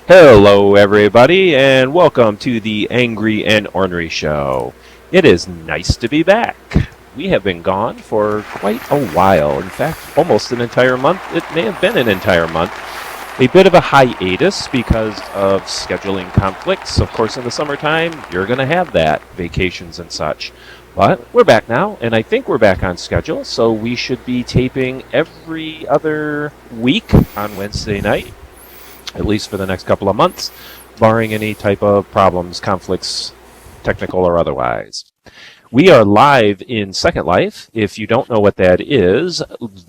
Hello, everybody, and welcome to the Angry and Ornery Show. It is nice to be back. We have been gone for quite a while. In fact, almost an entire month. It may have been an entire month. A bit of a hiatus because of scheduling conflicts. Of course, in the summertime, you're going to have that, vacations and such. But we're back now, and I think we're back on schedule, so we should be taping every other week on Wednesday night, at least for the next couple of months, barring any type of problems, conflicts, technical or otherwise. We are live in Second Life. If you don't know what that is,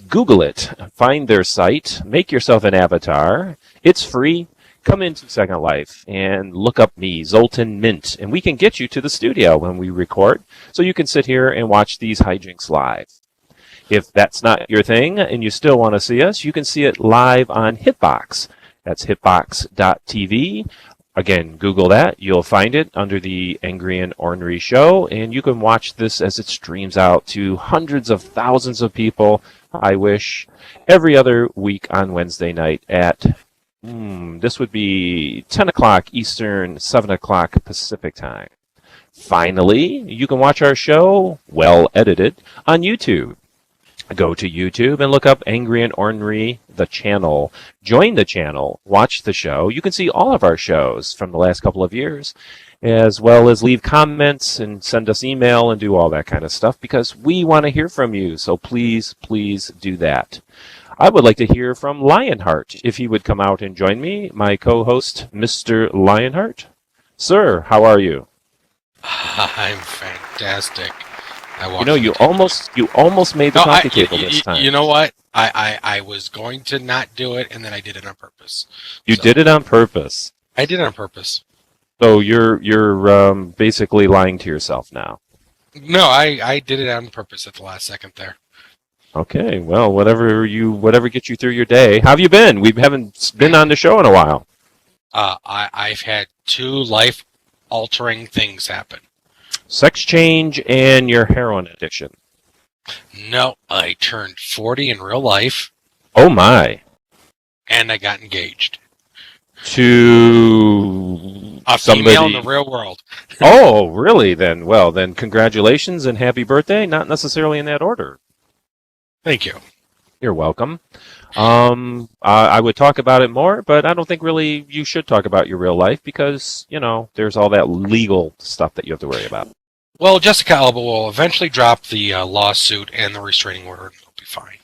Google it. Find their site. Make yourself an avatar. It's free. Come into Second Life and look up me, Zoltan Mint, and we can get you to the studio when we record, so you can sit here and watch these hijinks live. If that's not your thing and you still want to see us, you can see it live on Hitbox. That's hitbox.tv. Again, Google that. You'll find it under the Angry and Ornery Show, and you can watch this as it streams out to hundreds of thousands of people, I wish, every other week on Wednesday night at, this would be 10 o'clock Eastern, 7 o'clock Pacific time. Finally, you can watch our show, well edited, on YouTube. Go to YouTube and look up Angry and Ornery, the channel. Join the channel, watch the show. You can see all of our shows from the last couple of years, as well as leave comments and send us email and do all that kind of stuff, because we want to hear from you. So please, please do that. I would like to hear from Lionheart, if he would come out and join me, my co-host, Mr. Lionheart. Sir, how are you? I'm fantastic. You almost made the coffee table this time. You know what? I was going to not do it, and then I did it on purpose. You did it on purpose. I did it on purpose. So you're basically lying to yourself now. No, I did it on purpose at the last second there. Okay, well, whatever gets you through your day. How have you been? We haven't been on the show in a while. I've had 2 life-altering things happen. Sex change and your heroin addiction. No, I turned 40 in real life. Oh my. And I got engaged. To a female in the real world. Oh, really then? Well, then congratulations and happy birthday. Not necessarily in that order. Thank you. You're welcome. I would talk about it more, but I don't think really you should talk about your real life because, there's all that legal stuff that you have to worry about. Well, Jessica Alba will eventually drop the lawsuit and the restraining order, and it'll be fine.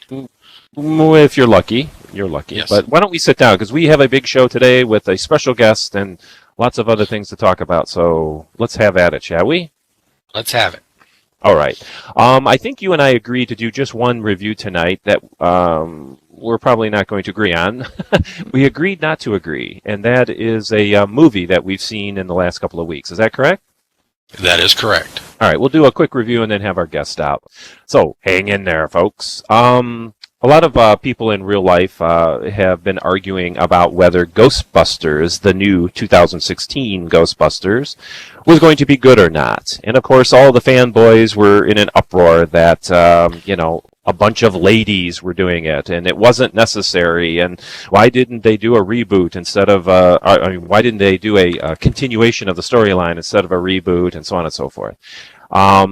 If you're lucky, you're lucky. Yes. But why don't we sit down, because we have a big show today with a special guest and lots of other things to talk about, so let's have at it, shall we? Let's have it. All right. I think you and I agreed to do just one review tonight that we're probably not going to agree on. We agreed not to agree, and that is a movie that we've seen in the last couple of weeks. Is that correct? That is correct. All right. We'll do a quick review and then have our guest out. So hang in there, folks. A lot of people in real life have been arguing about whether Ghostbusters, the new 2016 Ghostbusters, was going to be good or not. And of course, all the fanboys were in an uproar that, a bunch of ladies were doing it, and it wasn't necessary. And why didn't they do a reboot instead of, why didn't they do a continuation of the storyline instead of a reboot, and so on and so forth.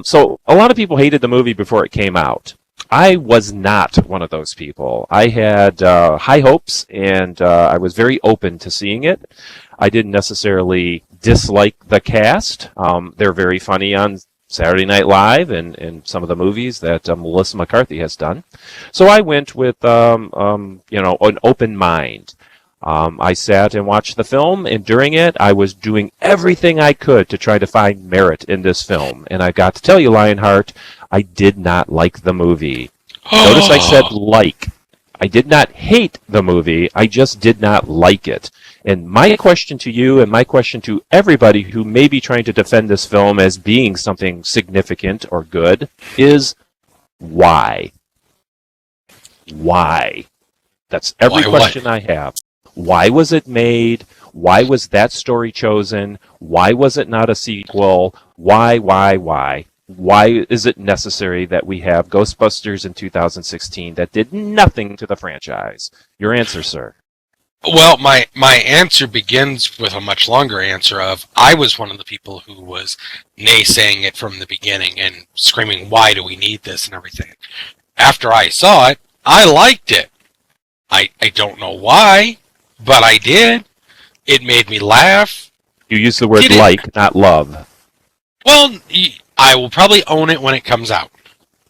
So a lot of people hated the movie before it came out. I was not one of those people. I had high hopes, and I was very open to seeing it. I didn't necessarily dislike the cast. They're very funny on Saturday Night Live and some of the movies that Melissa McCarthy has done. So I went with an open mind. I sat and watched the film, and during it, I was doing everything I could to try to find merit in this film. And I got to tell you, Lionheart, I did not like the movie. Notice I said like. I did not hate the movie, I just did not like it. And my question to you and my question to everybody who may be trying to defend this film as being something significant or good is why? Why? That's every question I have. Why was it made? Why was that story chosen? Why was it not a sequel? Why? Why is it necessary that we have Ghostbusters in 2016 that did nothing to the franchise? Your answer, sir. Well, my answer begins with a much longer answer of I was one of the people who was naysaying it from the beginning and screaming, why do we need this and everything. After I saw it, I liked it. I don't know why, but I did. It made me laugh. You use the word like, not love. Well, I will probably own it when it comes out.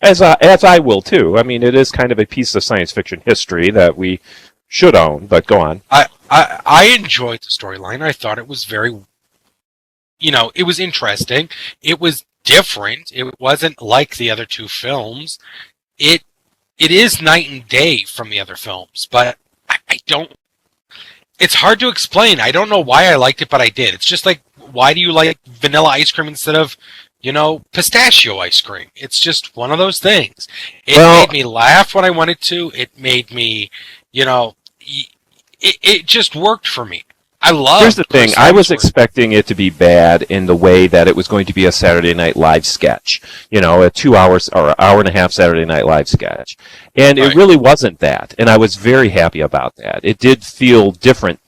As I will too. I mean, it is kind of a piece of science fiction history that we should own, but go on. I enjoyed the storyline. I thought it was very, it was interesting. It was different. It wasn't like the other two films. It is night and day from the other films, but I don't. It's hard to explain. I don't know why I liked it, but I did. It's just like, why do you like vanilla ice cream instead of, pistachio ice cream? It's just one of those things. It made me laugh when I wanted to. It made me, it just worked for me. I love. Here's the thing. I was expecting it to be bad in the way that it was going to be a Saturday Night Live sketch. A 2 hours or hour and a half Saturday Night Live sketch. And It really wasn't that. And I was very happy about that. It did feel different.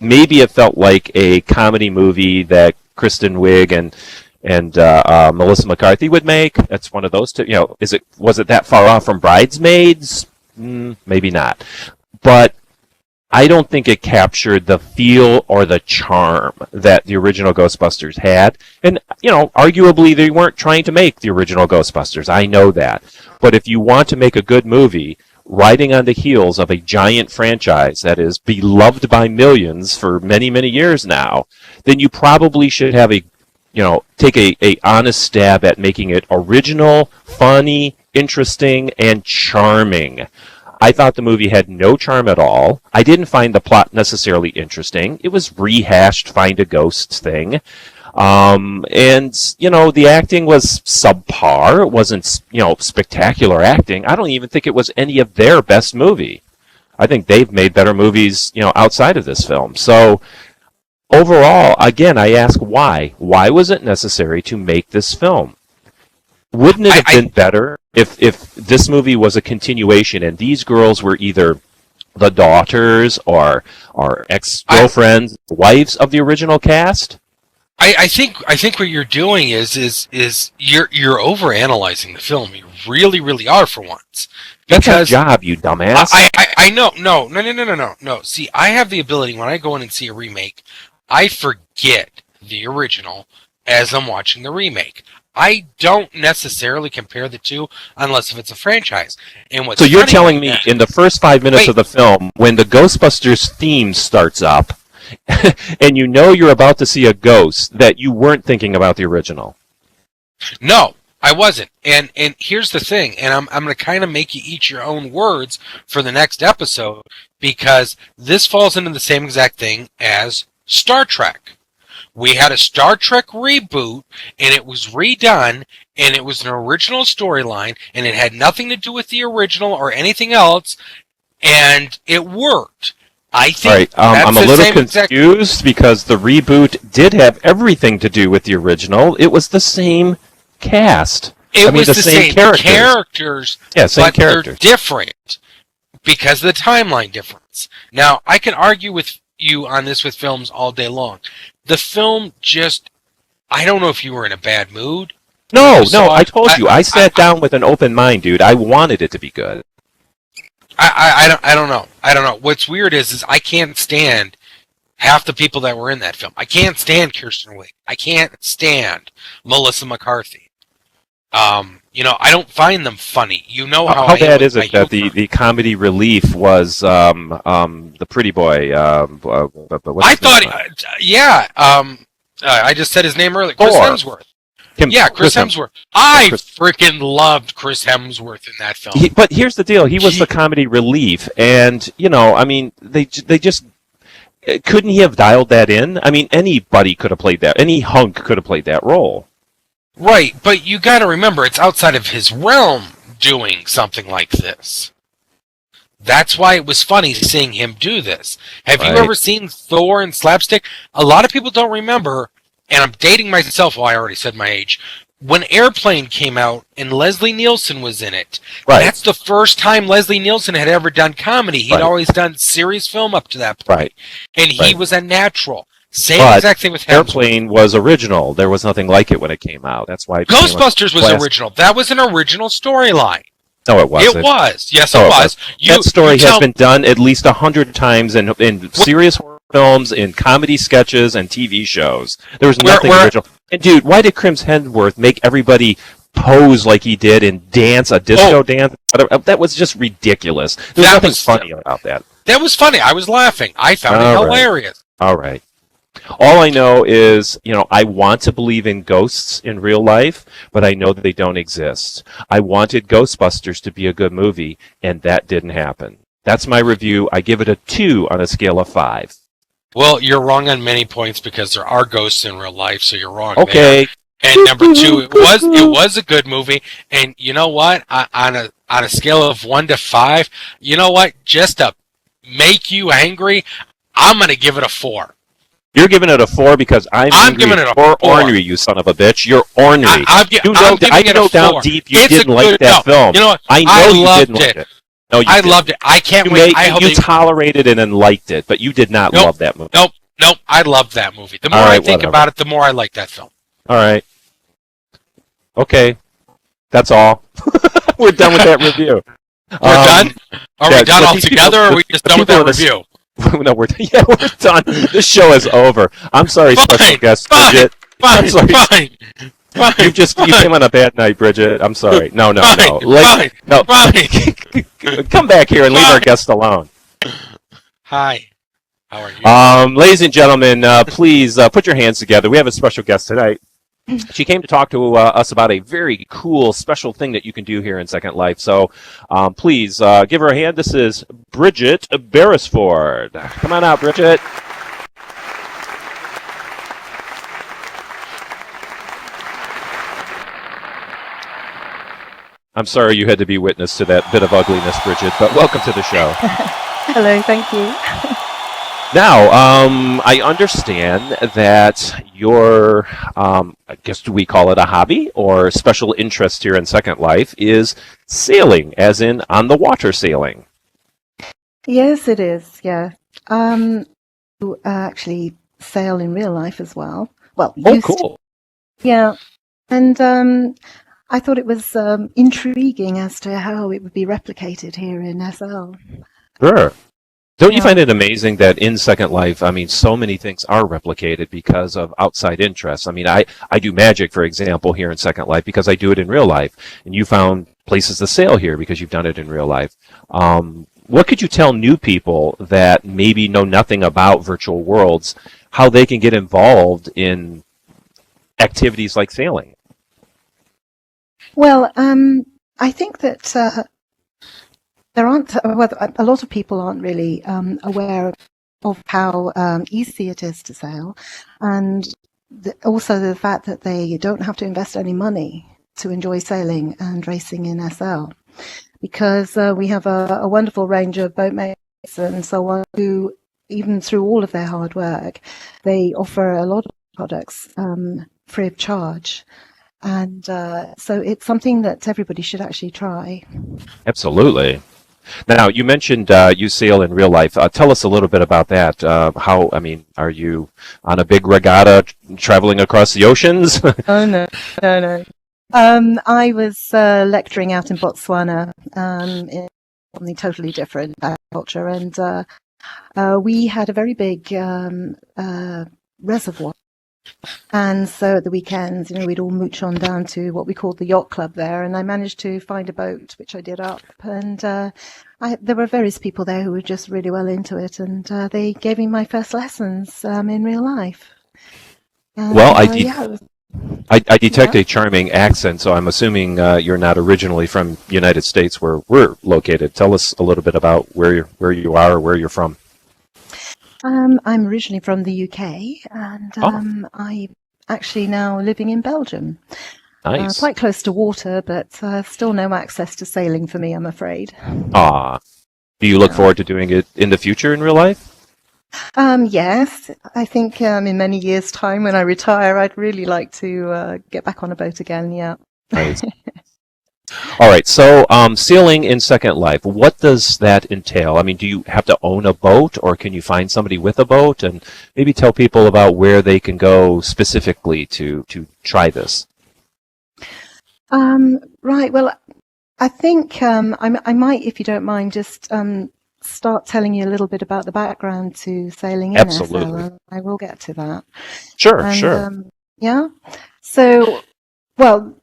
Maybe it felt like a comedy movie that Kristen Wiig and Melissa McCarthy would make. That's one of those two. Was it that far off from Bridesmaids? Maybe not. But I don't think it captured the feel or the charm that the original Ghostbusters had. And, arguably they weren't trying to make the original Ghostbusters. I know that. But if you want to make a good movie, riding on the heels of a giant franchise that is beloved by millions for many, many years now, then you probably should have take a honest stab at making it original, funny, interesting, and charming. I thought the movie had no charm at all. I didn't find the plot necessarily interesting. It was rehashed find a ghost thing. The acting was subpar. It wasn't, spectacular acting. I don't even think it was any of their best movie. I think they've made better movies, outside of this film. So, overall, again, I ask why. Why was it necessary to make this film? Wouldn't it have been better if this movie was a continuation and these girls were either the daughters or ex-girlfriends, wives of the original cast? I think what you're doing is you're overanalyzing the film. You really, really are for once. That's our job, you dumbass. I know. No. See, I have the ability when I go in and see a remake, I forget the original as I'm watching the remake. I don't necessarily compare the two unless if it's a franchise. And what's so you're telling me in the first 5 minutes of the film, when the Ghostbusters theme starts up, and you're about to see a ghost, that you weren't thinking about the original? No, I wasn't. And here's the thing, and I'm going to kind of make you eat your own words for the next episode, because this falls into the same exact thing as Star Trek. We had a Star Trek reboot, and it was redone, and it was an original storyline, and it had nothing to do with the original or anything else, and it worked. I think I'm a little confused because the reboot did have everything to do with the original. It was the same cast. It was the same characters. Yeah, same but characters. They're different because of the timeline difference. Now, I can argue with you on this with films all day long. The film just, I don't know if you were in a bad mood. No, I told you. I sat down with an open mind, dude. I wanted it to be good. I don't know. What's weird is I can't stand half the people that were in that film. I can't stand Kirsten Wiig. I can't stand Melissa McCarthy. I don't find them funny. How bad is it that the comedy relief was the pretty boy? I thought, I just said his name earlier. Chris Hemsworth. Chris Hemsworth. I freaking loved Chris Hemsworth in that film. But here's the deal: he was the comedy relief, and they just couldn't he have dialed that in? I mean, anybody could have played that. Any hunk could have played that role. Right, but you got to remember, it's outside of his realm doing something like this. That's why it was funny seeing him do this. Have you ever seen Thor in slapstick? A lot of people don't remember, and I'm dating myself. Well, I already said my age. when Airplane came out and Leslie Nielsen was in it, Right. that's the first time Leslie Nielsen had ever done comedy. He'd Right. always done serious film up to that point. Right. And he Right. was a natural. Same But exact thing with Hemsworth. Airplane was original. There was nothing like it when it came out. That's why it became Ghostbusters was classic. original. That was an original storyline. No, it wasn't. It was. Yes, No, it it was. wasn't. That story has been done at least 100 times in serious horror films, in comedy sketches, and TV shows. There was nothing original. And dude, why did Chris Hemsworth make everybody pose like he did and dance a disco dance? That was just ridiculous. There was nothing funny about that. That was funny. I was laughing. I found it hilarious. All right. All I know is, I want to believe in ghosts in real life, but I know that they don't exist. I wanted Ghostbusters to be a good movie, and that didn't happen. That's my review. I give it a 2 on a scale of 5. Well, you're wrong on many points because there are ghosts in real life, so you're wrong Okay. there. And number 2, it was a good movie. And you know what? On a scale of 1 to 5, you know what? Just to make you angry, I'm going to give it a 4. You're giving it a 4 because I'm giving it a 4. Ornery, you son of a bitch. You're ornery. I know down deep you didn't like that film. You know what? I know you didn't like it. No, I loved it. I can't wait. You tolerated it and liked it, but you did not love that movie. Nope. I loved that movie. The more I think about it, the more I like that film. All right. Okay. That's all. We're done with that review. We're done? Are we done altogether, or are we just done with that review? No, we're done. This show is over. I'm sorry, special guest Bridget. I'm sorry. Fine. You came on a bad night, Bridget. I'm sorry. No. Fine. Come back here and leave our guest alone. Hi. How are you? Ladies and gentlemen, please put your hands together. We have a special guest tonight. She came to talk to us about a very cool, special thing that you can do here in Second Life. So please give her a hand. This is Bridget Beresford. Come on out, Bridget. I'm sorry you had to be witness to that bit of ugliness, Bridget, but welcome to the show. Hello, thank you. Now, I understand that your, I guess do we call it a hobby or special interest here in Second Life is sailing, as in on the water sailing. Yes, it is, yeah. Actually sail in real life as well. Well, cool. Yeah, and I thought it was intriguing as to how it would be replicated here in SL. Sure. Don't you find it amazing that in Second Life, so many things are replicated because of outside interests? I do magic, for example, here in Second Life because I do it in real life. And you found places to sail here because you've done it in real life. What could you tell new people that maybe know nothing about virtual worlds, how they can get involved in activities like sailing? Well, I think that there aren't, a lot of people aren't really aware of how easy it is to sail, and also the fact that they don't have to invest any money to enjoy sailing and racing in SL, because we have a wonderful range of boatmates and so on who, even through all of their hard work, they offer a lot of products free of charge. And so it's something that everybody should actually try. Absolutely. Now, you mentioned you sail in real life. Tell us a little bit about that. Are you on a big regatta traveling across the oceans? Oh, no. I was lecturing out in Botswana in something totally different culture, and we had a very big reservoir. And so at the weekends, we'd all mooch on down to what we called the yacht club there, and I managed to find a boat, which I did up, and there were various people there who were just really well into it, and they gave me my first lessons in real life. And, well, I detect a charming accent, so I'm assuming you're not originally from the United States where we're located. Tell us a little bit about where you are or where you're from. I'm originally from the UK, and I'm actually now living in Belgium. Nice. Quite close to water, but still no access to sailing for me, I'm afraid. Do you look forward to doing it in the future in real life? Yes, I think in many years' time when I retire, I'd really like to get back on a boat again. Yeah. Nice. All right. So, sailing in Second Life, what does that entail? I mean, do you have to own a boat, or can you find somebody with a boat? And maybe tell people about where they can go specifically to try this. Right. Well, I think I might, if you don't mind, just start telling you a little bit about the background to sailing in Absolutely. SL. I will get to that. Sure, And sure. yeah. So, well,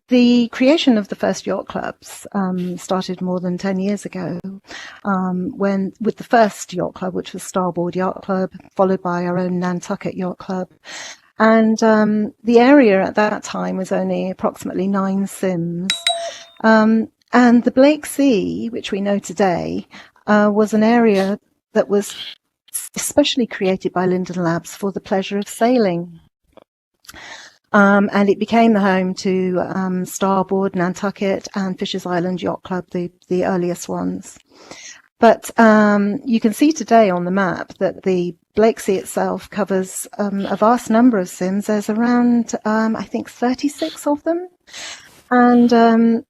the creation of the first yacht clubs started more than 10 years ago, when with the first yacht club, which was Starboard Yacht Club, followed by our own Nantucket Yacht Club. And the area at that time was only approximately 9 sims. And the Blake Sea, which we know today, was an area that was especially created by Linden Labs for the pleasure of sailing. And it became the home to Starboard, Nantucket, and Fisher's Island Yacht Club, the earliest ones. But you can see today on the map that the Blake Sea itself covers a vast number of sims. There's around, I think, 36 of them. And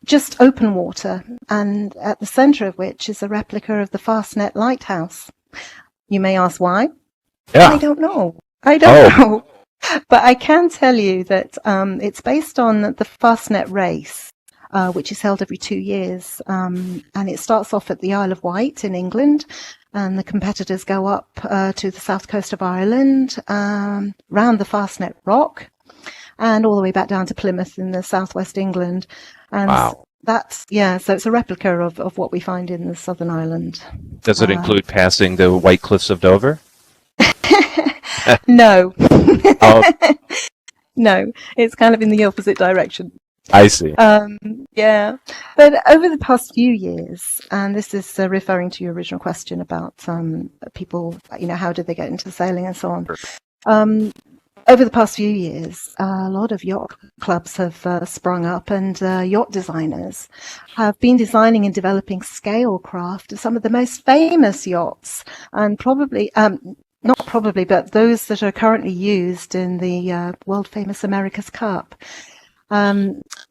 just open water, and at the center of which is a replica of the Fastnet Lighthouse. You may ask why? Yeah. I don't know. I don't know. But I can tell you that it's based on the Fastnet race, which is held every 2 years. And it starts off at the Isle of Wight in England, and the competitors go up to the south coast of Ireland, round the Fastnet Rock, and all the way back down to Plymouth in the southwest England. And Wow. that's, yeah, so it's a replica of what we find in the Southern Island. Does it include passing the White Cliffs of Dover? No. Oh, No, it's kind of in the opposite direction. I see. Yeah, but over the past few years, and this is referring to your original question about people, how did they get into sailing and so on. Over the past few years, a lot of yacht clubs have sprung up, and yacht designers have been designing and developing scale craft of some of the most famous yachts, and probably, not probably, but those that are currently used in the world famous America's Cup.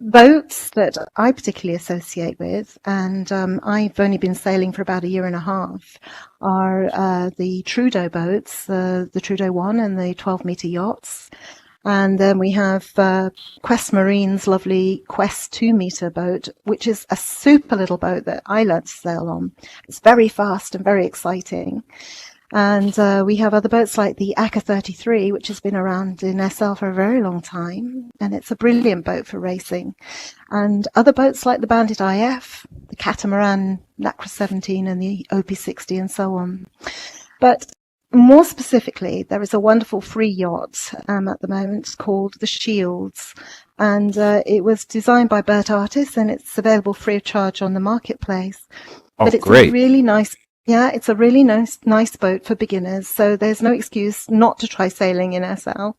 Boats that I particularly associate with, and I've only been sailing for about 1.5 years, are the Trudeau boats, the Trudeau 1 and the 12-meter yachts. And then we have Quest Marine's lovely Quest 2-meter boat, which is a super little boat that I learned to sail on. It's very fast and very exciting. And we have other boats like the Akka 33, which has been around in SL for a very long time. And it's a brilliant boat for racing. And other boats like the Bandit IF, the Catamaran Nacra 17 and the OP60 and so on. But more specifically, there is a wonderful free yacht at the moment called the Shields. And it was designed by Bert Artis, and it's available free of charge on the marketplace. Oh, but it's great. a really nice it's a really nice boat for beginners. So there's no excuse not to try sailing in SL.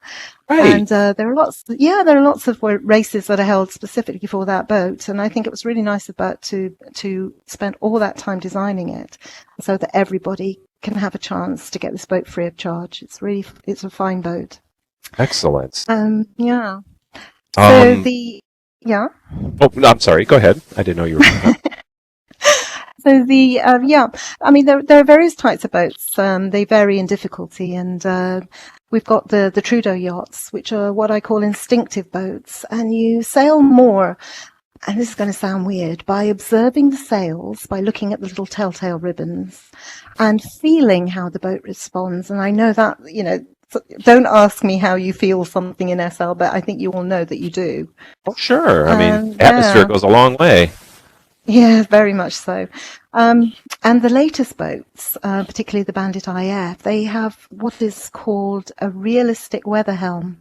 Right. And there are lots of races that are held specifically for that boat. And I think it was really nice of Bert to spend all that time designing it, so that everybody can have a chance to get this boat free of charge. It's a fine boat. Excellent. Yeah. So Oh, I'm sorry. Go ahead. I didn't know you were. So I mean, there are various types of boats. They vary in difficulty, and we've got the Trudeau yachts, which are what I call instinctive boats, and you sail more, and this is going to sound weird, by observing the sails, by looking at the little telltale ribbons, and feeling how the boat responds. And I know that, don't ask me how you feel something in SL, but I think you all know that you do. Oh, sure. I mean, atmosphere goes a long way. Yeah, very much so. And the latest boats, particularly the Bandit IF, they have what is called a realistic weather helm.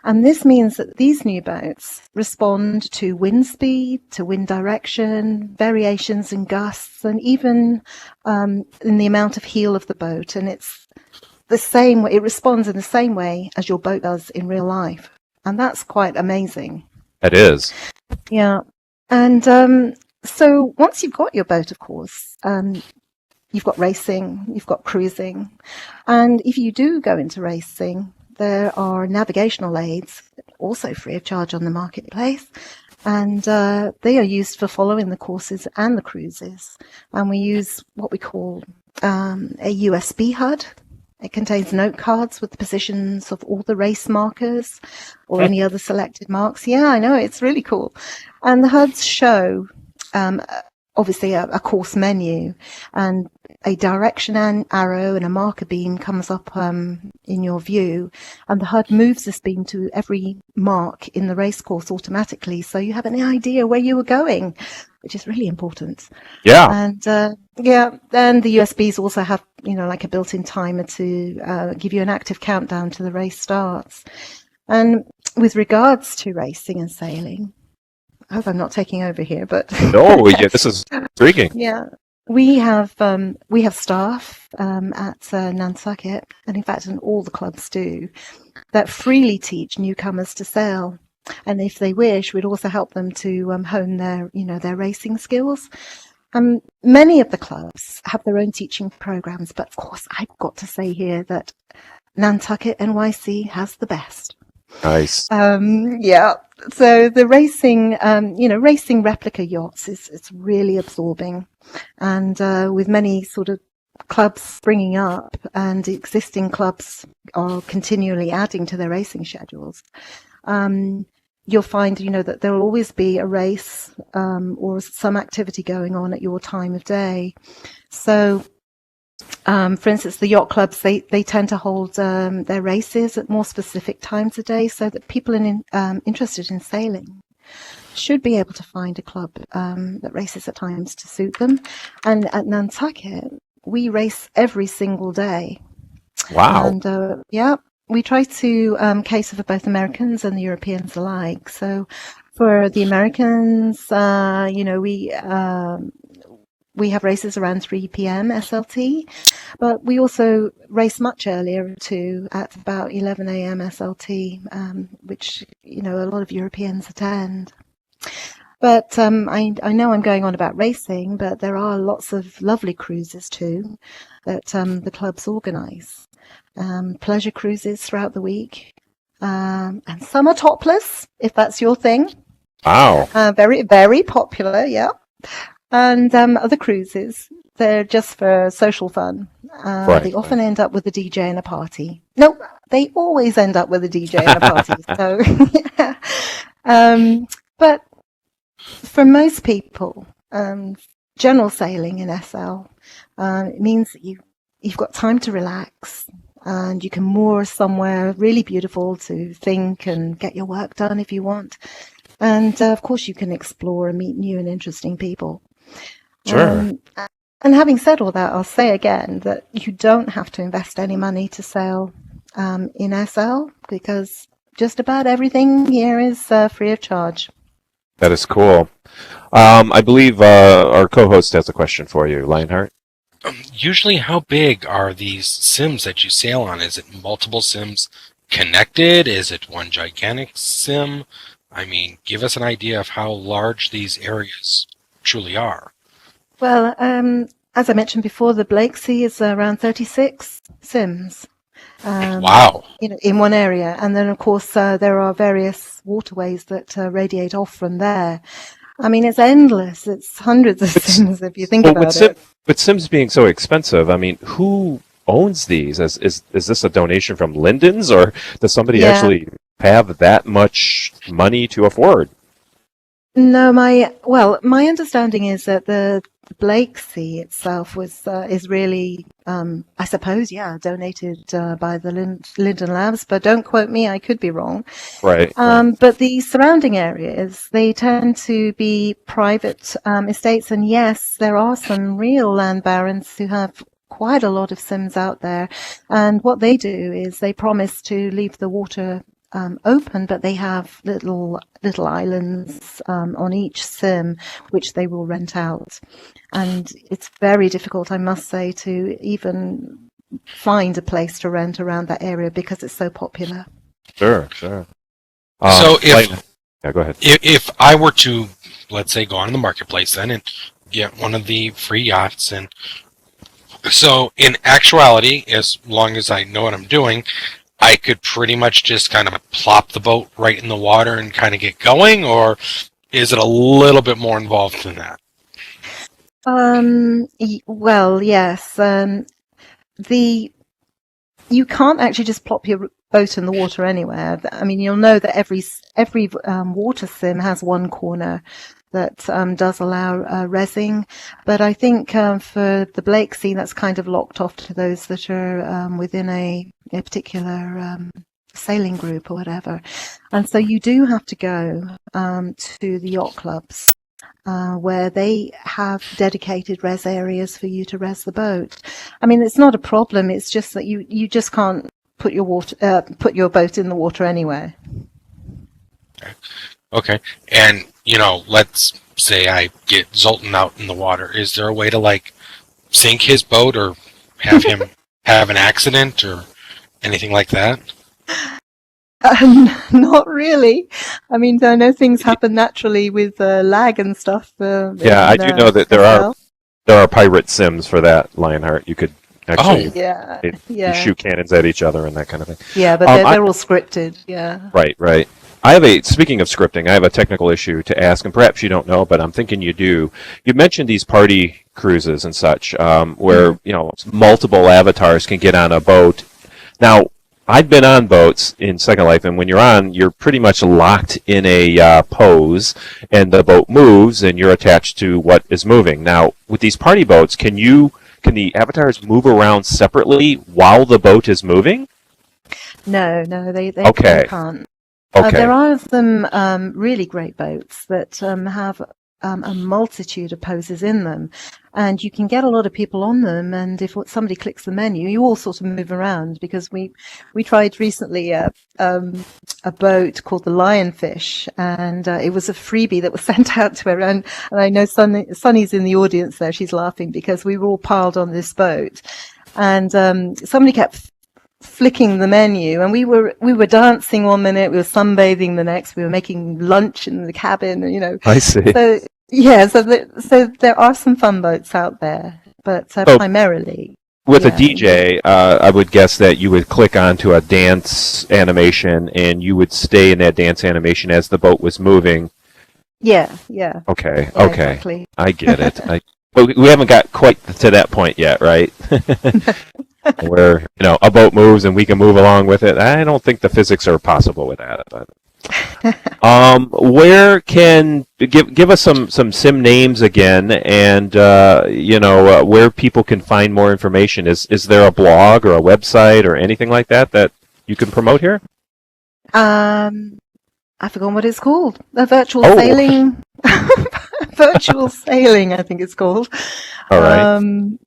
And this means that these new boats respond to wind speed, to wind direction, variations in gusts, and even in the amount of heel of the boat. And it's the same way, it responds in the same way as your boat does in real life. And that's quite amazing. It is. Yeah. And so once you've got your boat, of course, you've got racing, you've got cruising. And if you do go into racing, there are navigational aids, also free of charge on the marketplace. And they are used for following the courses and the cruises. And we use what we call a USB HUD. It contains note cards with the positions of all the race markers or any other selected marks. Yeah, I know, it's really cool. And the HUDs show obviously a course menu, and a direction arrow and a marker beam comes up in your view, and the HUD moves this beam to every mark in the race course automatically, so you have an idea where you were going, which is really important. Yeah. And then the USBs also have, like a built-in timer to give you an active countdown to the race starts. And with regards to racing and sailing, I hope I'm not taking over here, but No, yeah, this is intriguing. yeah, we have staff at Nantucket, and in fact, and all the clubs do, that freely teach newcomers to sail. And if they wish, we'd also help them to hone their racing skills. Many of the clubs have their own teaching programs, but of course, I've got to say here that Nantucket NYC has the best. Nice. Yeah. So the racing, racing replica yachts it's really absorbing, and with many sort of clubs springing up and existing clubs are continually adding to their racing schedules, you'll find, that there will always be a race or some activity going on at your time of day. So, for instance, the yacht clubs, they tend to hold their races at more specific times of day, so that people interested in sailing should be able to find a club that races at times to suit them. And at Nantucket, we race every single day. Wow. And we try to cater for both Americans and the Europeans alike. So for the Americans, we have races around 3 p.m. SLT, but we also race much earlier too, at about 11 a.m. SLT, which, a lot of Europeans attend. But I know I'm going on about racing, but there are lots of lovely cruises too that the clubs organise. Pleasure cruises throughout the week, and some are topless, if that's your thing. Wow. Very, very popular, yeah. And other cruises, they're just for social fun. They often end up with a DJ and a party. No, they always end up with a DJ and a party. So, but for most people, general sailing in SL, it means that you've got time to relax, and you can moor somewhere really beautiful to think and get your work done if you want. And of course, you can explore and meet new and interesting people. Sure. And having said all that, I'll say again that you don't have to invest any money to sail in SL, because just about everything here is free of charge. That is cool. I believe our co-host has a question for you, Lionheart. Usually, how big are these sims that you sail on? Is it multiple sims connected? Is it one gigantic sim? I mean, give us an idea of how large these areas truly are. Well, as I mentioned before, the Blakesea is around 36 sims. Wow. In one area. And then, of course, there are various waterways that radiate off from there. I mean, it's endless. It's hundreds of sims if you think about it. With sims being so expensive, I mean, who owns these? Is this a donation from Linden's, or does somebody actually have that much money to afford? No, my understanding is that the Blakesea itself is really, I suppose, donated by the Linden Labs, but don't quote me, I could be wrong. Right. But the surrounding areas, they tend to be private estates, and yes, there are some real land barons who have quite a lot of sims out there, and what they do is they promise to leave the water open, but they have little islands on each sim which they will rent out, and it's very difficult, I must say, to even find a place to rent around that area because it's so popular. Sure. So go ahead. If I were to, let's say, go on the marketplace then and get one of the free yachts, and So in actuality, as long as I know what I'm doing, I could pretty much just kind of plop the boat right in the water and kind of get going, or is it a little bit more involved than that? Well, yes. The You can't actually just plop your boat in the water anywhere. I mean, you'll know that every water sim has one corner that does allow rezzing, but I think for the Blake Sea, that's kind of locked off to those that are within a particular sailing group or whatever. And so you do have to go to the yacht clubs where they have dedicated res areas for you to res the boat. I mean, it's not a problem. It's just that you just can't put your boat in the water anywhere. Okay. And, let's say I get Zoltan out in the water. Is there a way to, like, sink his boat or have him have an accident or anything like that? Not really. I mean, I know things happen naturally with lag and stuff. Yeah, I do know that there are pirate sims for that, Lionheart. You could actually you shoot cannons at each other and that kind of thing. Yeah, but they're all scripted. Yeah. Right. Speaking of scripting, I have a technical issue to ask, and perhaps you don't know, but I'm thinking you do. You mentioned these party cruises and such, where multiple avatars can get on a boat. Now, I've been on boats in Second Life, and when you're on, you're pretty much locked in a pose, and the boat moves, and you're attached to what is moving. Now, with these party boats, can the avatars move around separately while the boat is moving? No, they can't. Okay. There are some really great boats that have a multitude of poses in them, and you can get a lot of people on them. And if somebody clicks the menu, you all sort of move around. Because we tried recently a boat called the Lionfish, and it was a freebie that was sent out to everyone. And I know Sunny's in the audience there; she's laughing because we were all piled on this boat, and somebody kept flicking the menu, and we were dancing 1 minute, we were sunbathing the next, we were making lunch in the cabin, I see. So so there are some fun boats out there, but primarily with a DJ, I would guess that you would click onto a dance animation and you would stay in that dance animation as the boat was moving. Yeah. Okay. Exactly. I get it. But we haven't got quite to that point yet, right? Where a boat moves and we can move along with it. I don't think the physics are possible with that. But. Where can give us some sim names again, and where people can find more information? Is there a blog or a website or anything like that you can promote here? I forgot what it's called. The virtual sailing. Virtual sailing, I think it's called. All right.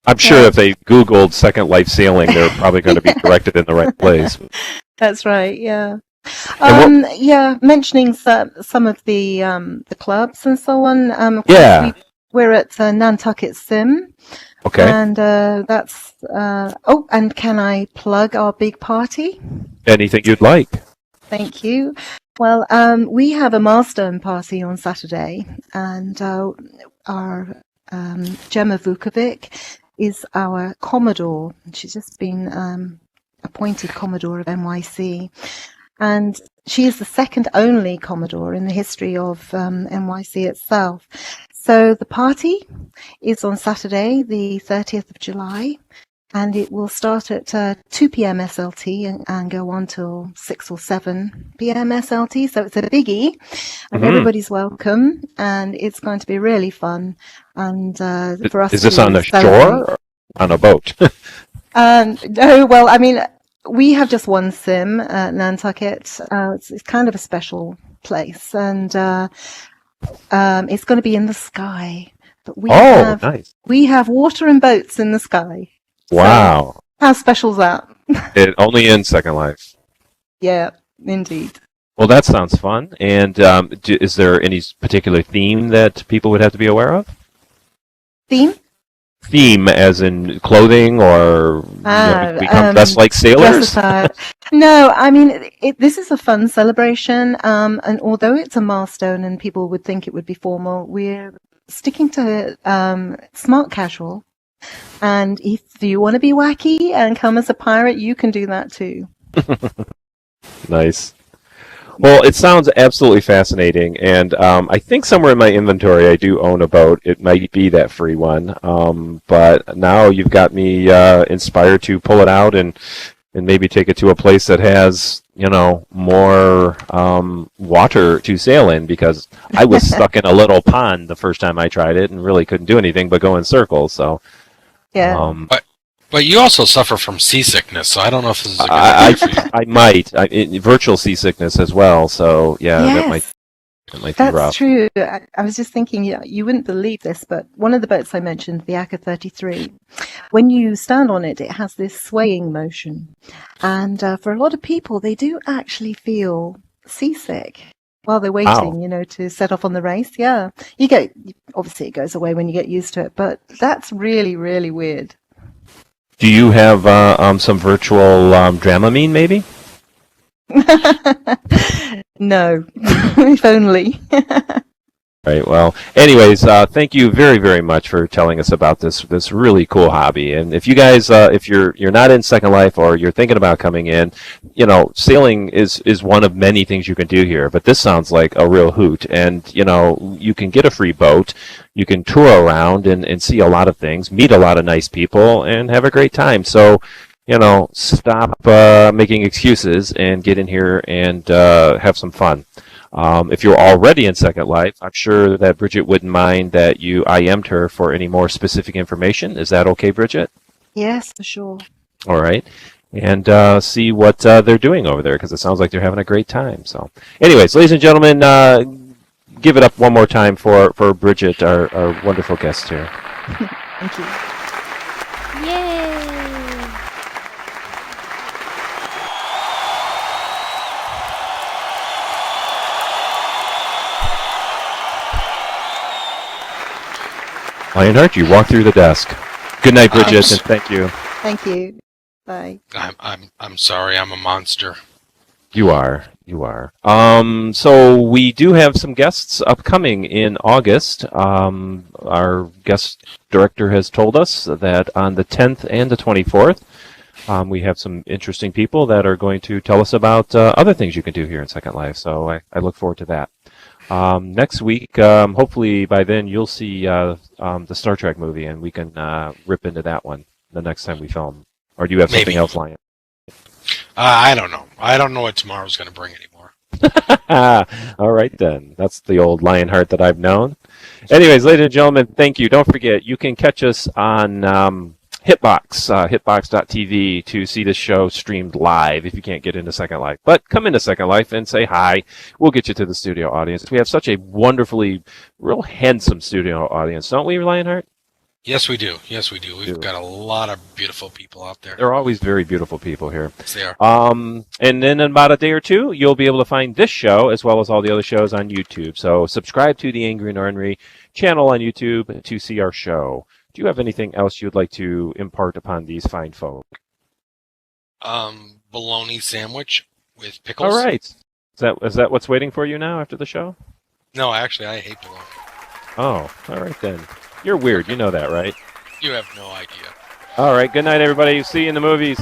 I'm sure if they Googled Second Life Sailing, they're probably going to be directed in the right place. That's right. Yeah. Mentioning some of the clubs and so on. We're at Nantucket Sim. Okay. And that's. And can I plug our big party? Anything you'd like. Thank you. Well, we have a milestone party on Saturday, and our Gemma Vukovic is our Commodore. She's just been appointed Commodore of NYC, and she is the second only Commodore in the history of NYC itself. So the party is on Saturday, the 30th of July. And it will start at 2 p.m. SLT and go on till 6 or 7 p.m. SLT. So it's a biggie, and everybody's welcome, and it's going to be really fun. And for us, is this on the shore or on a boat? No, well, I mean, we have just one sim at Nantucket. It's kind of a special place, and it's going to be in the sky. But nice. We have water and boats in the sky. Wow. So, how special is that? Only in Second Life. Yeah, indeed. Well, that sounds fun. And is there any particular theme that people would have to be aware of? Theme? Theme as in clothing or become dressed like sailors? No, I mean, this is a fun celebration. And although it's a milestone and people would think it would be formal, we're sticking to smart casual. And if you want to be wacky and come as a pirate, you can do that too. Nice. Well, it sounds absolutely fascinating, and I think somewhere in my inventory I do own a boat. It might be that free one, but now you've got me inspired to pull it out and maybe take it to a place that has, more water to sail in, because I was stuck in a little pond the first time I tried it and really couldn't do anything but go in circles. So, Yeah. But you also suffer from seasickness, so I don't know if this is a good idea for you. I might virtual seasickness as well. So yeah, Yes. that might be That's rough. true. I was just thinking, you wouldn't believe this, but one of the boats I mentioned, the Aka 33, when you stand on it, it has this swaying motion. And for a lot of people, they do actually feel seasick while they're waiting, to set off on the race. Yeah. Obviously it goes away when you get used to it, but that's really, really weird. Do you have some virtual Dramamine, maybe? No, if only. Right. Well, anyways, thank you very, very much for telling us about this really cool hobby. And if you guys, if you're not in Second Life or you're thinking about coming in, sailing is one of many things you can do here. But this sounds like a real hoot. And you can get a free boat, you can tour around and see a lot of things, meet a lot of nice people, and have a great time. So, stop making excuses and get in here and have some fun. If you're already in Second Life, I'm sure that Bridget wouldn't mind that you IM'd her for any more specific information. Is that okay, Bridget? Yes, for sure. All right. And see what they're doing over there, because it sounds like they're having a great time. So, anyways, ladies and gentlemen, give it up one more time for Bridget, our wonderful guest here. Thank you. Yay! Lionheart, you walk through the desk. Good night, Bridget, and thank you. Thank you. Bye. I'm sorry, I'm a monster. You are. So we do have some guests upcoming in August. Our guest director has told us that on the 10th and the 24th, we have some interesting people that are going to tell us about other things you can do here in Second Life. So I look forward to that. Next week, hopefully by then you'll see the Star Trek movie, and we can rip into that one the next time we film. Or do you have something else, Lion? I don't know. I don't know what tomorrow's going to bring anymore. All right, then. That's the old Lionheart that I've known. Anyways, ladies and gentlemen, thank you. Don't forget, you can catch us on Hitbox, hitbox.tv to see this show streamed live if you can't get into Second Life. But come into Second Life and say hi. We'll get you to the studio audience. We have such a wonderfully, real handsome studio audience, don't we, Lionheart? Yes, we do. We've got a lot of beautiful people out there. There are always very beautiful people here. Yes, they are. And then in about a day or two, you'll be able to find this show as well as all the other shows on YouTube. So subscribe to the Angry and Ornery channel on YouTube to see our show. Do you have anything else you'd like to impart upon these fine folk? Bologna sandwich with pickles. All right. Is that what's waiting for you now after the show? No, actually, I hate bologna. Oh, all right then. You're weird. You know that, right? You have no idea. All right. Good night, everybody. See you in the movies.